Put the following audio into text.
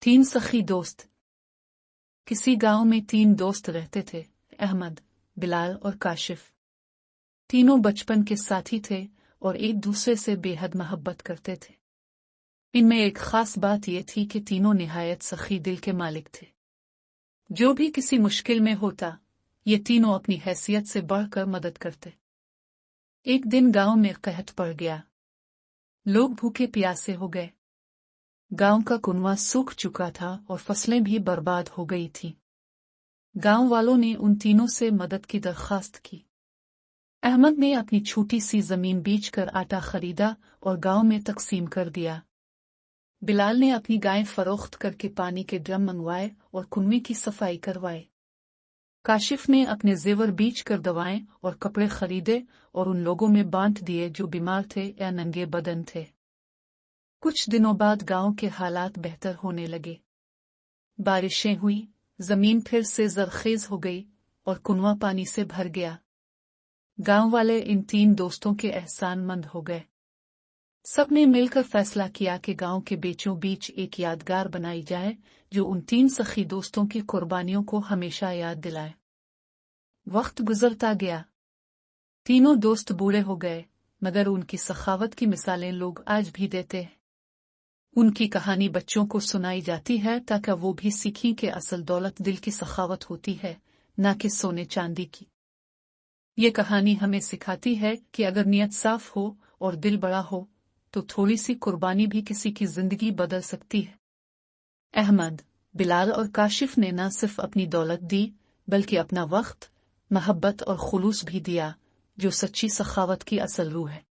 तीन सखी दोस्त। किसी गांव में तीन दोस्त रहते थे, अहमद, बिलाल और काशिफ। तीनों बचपन के साथी थे और एक दूसरे से बेहद मोहब्बत करते थे। इनमें एक खास बात यह थी कि तीनों निहायत सखी दिल के मालिक थे। जो भी किसी मुश्किल में होता, ये तीनों अपनी हैसियत से बढ़कर मदद करते। एक दिन गांव में कहत पड़ गया। लोग भूखे प्यासे हो गए। गांव का कुनवा सूख चुका था और फसलें भी बर्बाद हो गई थीं। गांव वालों ने उन तीनों से मदद की दरखास्त की। अहमद ने अपनी छोटी सी जमीन बेचकर आटा खरीदा और गांव में तकसीम कर दिया। बिलाल ने अपनी गायें फरोख्त करके पानी के ड्रम मंगवाए और कुनवे की सफाई करवाए। काशिफ ने अपने जेवर बेचकर दवाएं और कपड़े खरीदे और उन लोगों में बांट दिए जो बीमार थे या नंगे बदन थे। कुछ दिनों बाद गांव के हालात बेहतर होने लगे। बारिशें हुई, जमीन फिर से जरखेज हो गई और कुनवा पानी से भर गया। गांव वाले इन तीन दोस्तों के एहसानमंद हो गए। सबने मिलकर फैसला किया कि गांव के बीचों बीच एक यादगार बनाई जाए जो उन तीन सखी दोस्तों की कुर्बानियों को हमेशा याद दिलाए। वक्त गुजरता गया। तीनों दोस्त बूढ़े हो गए, मगर उनकी सखावत की मिसालें लोग आज भी देते हैं। उनकी कहानी बच्चों को सुनाई जाती है ताकि वो भी सीखें कि असल दौलत दिल की सखावत होती है, न कि सोने चांदी की। ये कहानी हमें सिखाती है कि अगर नीयत साफ हो और दिल बड़ा हो तो थोड़ी सी कुर्बानी भी किसी की जिंदगी बदल सकती है। अहमद, बिलाल और काशिफ ने न सिर्फ अपनी दौलत दी बल्कि अपना वक्त, मोहब्बत और खुलूस भी दिया, जो सच्ची सखावत की असल रूह है।